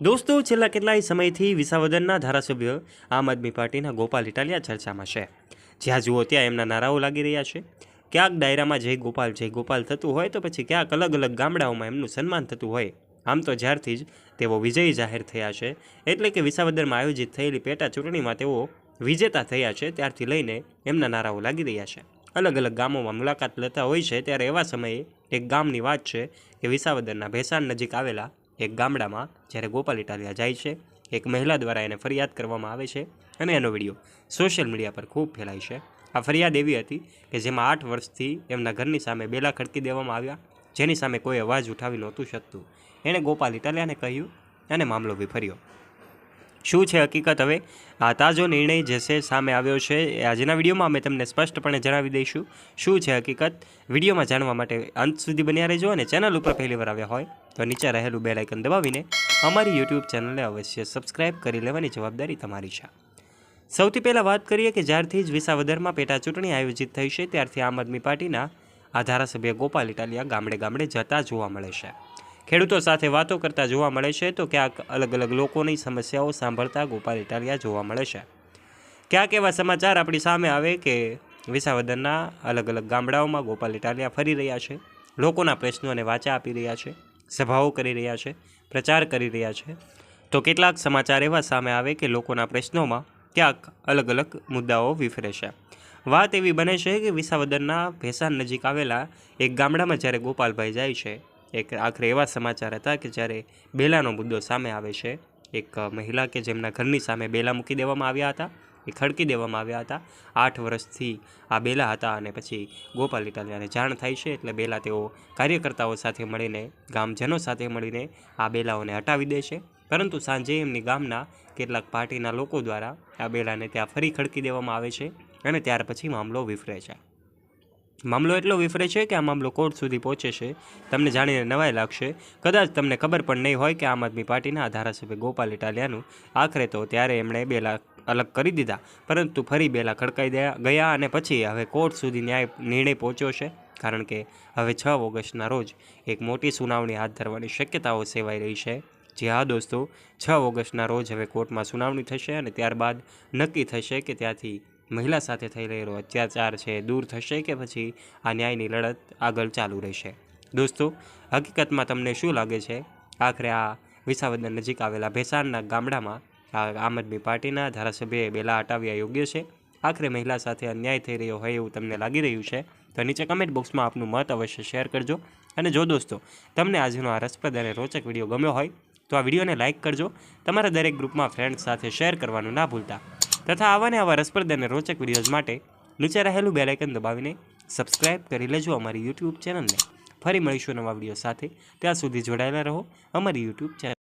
દોસ્તો, છેલ્લા કેટલાય સમયથી વિસાવદરના ધારાસભ્ય આમ આદમી પાર્ટીના ગોપાલ ઇટાલિયા ચર્ચામાં છે। જ્યાં જુઓ ત્યાં એમના નારાઓ લાગી રહ્યા છે। ક્યાંક ડાયરામાં જય ગોપાલ થતું હોય તો પછી ક્યાંક અલગ અલગ ગામડાઓમાં એમનું સન્માન થતું હોય। આમ તો જ્યારથી જ તેઓ વિજયી જાહેર થયા છે, એટલે કે વિસાવદરમાં આયોજિત થયેલી પેટા ચૂંટણીમાં તેઓ વિજેતા થયા છે, ત્યારથી લઈને એમના નારાઓ લાગી રહ્યા છે। અલગ અલગ ગામોમાં મુલાકાત લેતા હોય છે, ત્યારે એવા સમયે એક ગામની વાત છે કે વિસાવદરના ભેસાણ નજીક આવેલા એક ગામડામાં જ્યારે ગોપાલ ઇટાલિયા જાય છે, એક મહિલા દ્વારા એને ફરિયાદ કરવામાં આવે છે અને એનો વિડીયો સોશિયલ મીડિયા પર ખૂબ ફેલાય છે। આ ફરિયાદ એવી હતી કે જેમાં 8 વર્ષથી એમના ઘરની સામે બેલા ખડકી દેવામાં આવ્યા, જેની સામે કોઈ અવાજ ઉઠાવી નહોતું શકતું। એણે ગોપાલ ઇટાલિયાને કહ્યું અને મામલો વિફર્યો। શું છે હકીકત? હવે આ તાજો નિર્ણય જે છે સામે આવ્યો છે, એ આજના વિડીયોમાં અમે તમને સ્પષ્ટપણે જણાવી દઈશું। શું છે હકીકત, વિડીયોમાં જાણવા માટે અંત સુધી બન્યા રહેજો અને ચેનલ ઉપર પહેલીવાર આવ્યા હોય તો નીચે રહેલું બેલ આઇકન દબાવીને અમારી યુટ્યુબ ચેનલને અવશ્ય સબસ્ક્રાઇબ કરી લેવાની જવાબદારી તમારી છે। સૌથી પહેલાં વાત કરીએ કે જ્યારથી જ વિસાવદરમાં પેટા ચૂંટણી આયોજિત થઈ છે, ત્યારથી આમ આદમી પાર્ટીના આ ધારાસભ્ય ગોપાલ ઇટાલિયા ગામડે ગામડે જતા જોવા મળે છે, ખેડૂતો સાથે વાતો કરતા જોવા મળે છે, તો ક્યાંક અલગ અલગ લોકોની સમસ્યાઓ સાંભળતા ગોપાલ ઇટાલિયા જોવા મળે છે। ક્યાંક એવા સમાચાર આપણી સામે આવે કે વિસાવદરના અલગ અલગ ગામડાઓમાં ગોપાલ ઇટાલિયા ફરી રહ્યા છે, લોકોના પ્રશ્નોને વાચા આપી રહ્યા છે, સભાઓ કરી રહ્યા છે, પ્રચાર કરી રહ્યા છે। તો કેટલાક સમાચાર એવા સામે આવે કે લોકોના પ્રશ્નોમાં ક્યાંક અલગ અલગ મુદ્દાઓ વિફરે છે। વાત એવી બને છે કે વિસાવદરના ભેસાણ નજીક આવેલા એક ગામડામાં જ્યારે ગોપાલભાઈ જાય છે, એક આખરે એવા સમાચાર હતા કે જ્યારે બેલાનો મુદ્દો સામે આવે છે। એક મહિલા કે જેમના ઘરની સામે બેલા મૂકી દેવામાં આવ્યા હતા, એ ખડકી દેવામાં આવ્યા હતા। 8 વર્ષથી આ બેલા હતા અને પછી ગોપાલ ઇટાલિયાને જાણ થાય છે, એટલે બેલા તેઓ કાર્યકર્તાઓ સાથે મળીને, ગામજનો સાથે મળીને આ બેલાઓને હટાવી દે છે। પરંતુ સાંજે એમની ગામના કેટલાક પાર્ટીના લોકો દ્વારા આ બેલાને ત્યાં ફરી ખડકી દેવામાં આવે છે અને ત્યાર પછી મામલો વિફરે છે। મામલો એટલો વિફરે છે કે આ મામલો કોર્ટ સુધી પહોંચે છે। તમને જાણીને નવાઈ લાગશે, કદાચ તમને ખબર પણ નહીં હોય કે આમ આદમી પાર્ટીના ધારાસભ્ય ગોપાલ ઇટાલિયાનું આખરે તો ત્યારે એમણે બેલા અલગ કરી દીધા, પરંતુ ફરી બેલા ખડકાઈ ગયા અને પછી હવે કોર્ટ સુધી નિર્ણય પહોંચ્યો છે, કારણ કે હવે 6 ઓગસ્ટના રોજ એક મોટી સુનાવણી હાથ ધરવાની શક્યતાઓ સેવાઈ રહી છે। જી હા દોસ્તો, 6 ઓગસ્ટના રોજ હવે કોર્ટમાં સુનાવણી થશે અને ત્યારબાદ નક્કી થશે કે ત્યાંથી મહિલા સાથે થઈ રહેલો અત્યાચાર છે દૂર થશે કે પછી આ ન્યાયની લડત આગળ ચાલુ રહેશે। દોસ્તો, હકીકતમાં તમને શું લાગે છે, આખરે આ વિસાવદર નજીક આવેલા ભેસાણના ગામડામાં આમ આદમી પાર્ટીના ધારાસભ્યએ બેલા હટાવ્યા યોગ્ય છે? આખરે મહિલા સાથે અન્યાય થઈ રહ્યો હોય એવું તમને લાગી રહ્યું છે? તો નીચે કમેન્ટ બોક્સમાં આપનું મત અવશ્ય શેર કરજો। અને જો દોસ્તો તમને આજનો આ રસપ્રદ અને રોચક વિડીયો ગમ્યો હોય તો આ વિડીયોને લાઇક કરજો, તમારા દરેક ગ્રુપમાં ફ્રેન્ડ્સ સાથે શેર કરવાનું ના ભૂલતા, તથા આવા રસપ્રદ અને રોચક વિડીયોઝ માટે નીચે રહેલું બેલ આઇકન દબાવીને સબસ્ક્રાઇબ કરી લેજો અમારી યુટ્યુબ ચેનલને। ફરી મળીશું નવા વિડીયો સાથે, ત્યાં સુધી જોડાયેલા રહો અમારી યુટ્યુબ ચેનલ।